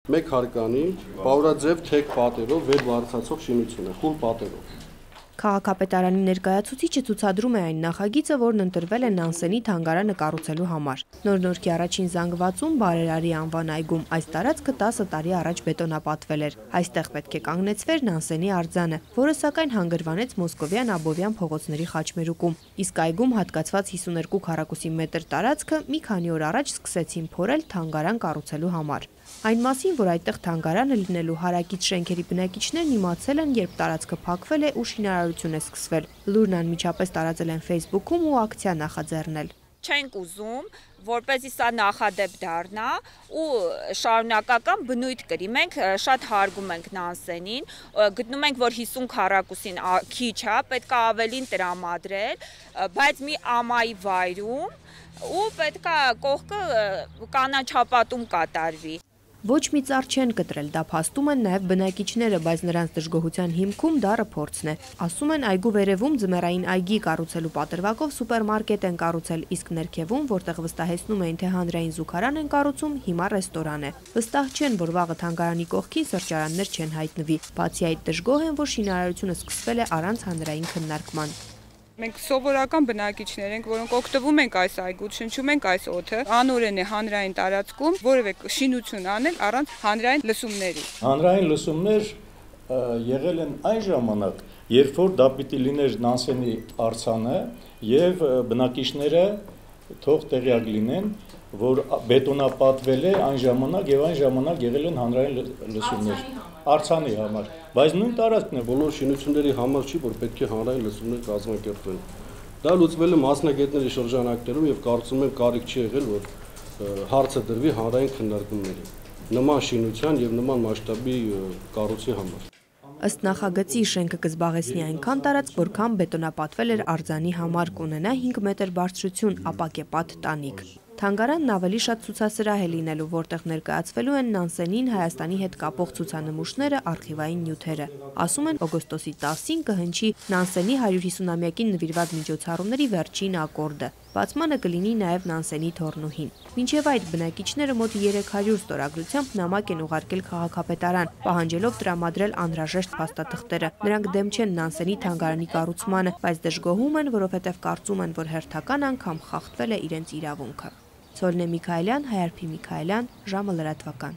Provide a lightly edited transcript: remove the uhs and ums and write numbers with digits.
Մեկ հարկանի պարուրաձև թեք պատերով վեր բարձրացող շինություն է, խուլ պատերով։ Քաղաքապետարանի ներկայացուցիչը ցուցադրում է այն նախագիծը, որն ընտրվել է Նանսենի թանգարանը կառուցելու համար։ Նոր-Նորքի առաջին զանգվածում Բարերարի անվան այգում այս տարածքը 10 տարի առաջ բետոնապատվել էր։ Այստեղ պետք է կանգնեցվեր Նանսենի արձանը, որը սակայն հանգրվանեց Մոսկովյան Աբովյան փողոցների խաչմերուկում։ Իսկ այգում հատկացված 52 քառակուսի մետր տարածքը մի քանի օր առաջ սկսեցին փորել թանգարան կառուցելու համար։ Այն մասին, որ այդտեղ թանգարանը լինելու հարակից շենքերի բնակիչներն իմացել են, երբ տարածքը փակվել է ու շինարարություն է սկսվել։ Լուրն անմիջապես տարածել են Facebook-ում ու ակցիա նախաձեռնել։ Չենք ուզում, որպեսզի սա նախադեպ դառնա ու շարունակական բնույթ կրի։ Մենք շատ հարգում ենք Նանսենին, գտնում ենք, որ 50 քառակուսին քիչ է, պետք է ավելին տրամադրել, բայց մի ամայի վայրում ու պետք է կողքը կանաչապատում կատարվի։ Ոչ մի ծառ չեն կտրել, դա փաստում են նաև բնակիչները, բայց նրանց դժգոհության հիմքում դառը փորձն է։ Ասում են, այգու վերևում ձմեռային այգի կառուցելու պատրվակով սուպերմարկետ են կառուցել, իսկ ներքևում, որտեղ վստահեցնում էին, թե հանրային զուգարան են կառուցում, հիմա ռեստորան է։ Վստահ չեն, որ վաղը թանգարանի կողքին սրճարաններ չեն հայտնվի։ Բացի այդ, դժգոհ են, որ շինարարությունը սկսվել է առանց հանրային քննարկման։ Մենք սովորական բնակիչներ ենք, որոնք օգտվում ենք այս այգուց, շնչում ենք այս օդը, անօրեն է հանրային տարածքում որևէ շինություն անել առանց հանրային լսումների։ Հանրային լսումներ եղել են այն ժամանակ, երբ որ դա պիտի լիներ Նանսենի արձանը եւ բնակիչները թող տեղյակ լինեն, որ բետոնապատվել է այն ժամանակ եւ այն ժամանակ եղել են հանրային լսումներ արձանի համար, բայց նույն տարածքն է բոլոր շինությունների համար չի, որ պետք է հանրային լսումներ կազմակերպվեն։ Դա լուծվել է մասնագետների շրջանակներում եւ կարծում եմ կարիք չի եղել, որ հարցը դրվի հանրային քննարկումների նման շինության եւ նման մասշտաբի կառույցի համար։ Ըստ նախագծի շենքը կզբաղեցնի այնքան տարածք, որքան բետոնապատվել էր արձանի համար, կունենա 5 մետր բարձրություն, ապակեպատ տանիք։ Թանգարանն ավելի շատ ցուցասրահ է լինելու, որտեղ ներկայացվելու են Նանսենին Հայաստանի հետ կապող ցուցանմուշները, արխիվային նյութերը։ Ասում են, օգոստոսի 10-ին կհնչի Նանսենի 150-ամյակին նվիրված միջոցառումների վերջին ակորդը։ Բացմանը կլինի նաև Նանսենի թոռնուհին։ Մինչև այդ բնակիչները մոտ 300 ստորագրությամբ նամակ են ուղարկել քաղաքապետարան, պահանջելով տրամադրել անհրաժեշտ փաստաթղթերը։ Նրանք դեմ չեն Նանսենի թանգարանի կառուցմանը, բայց դժգոհում են, որովհետև կարծում են, որ հերթական անգամ խախտվել է իրենց իրավունքը։ Ցոլնե Միքայելյան, Հայարփի Միքայելյան, ժամը լրատվական։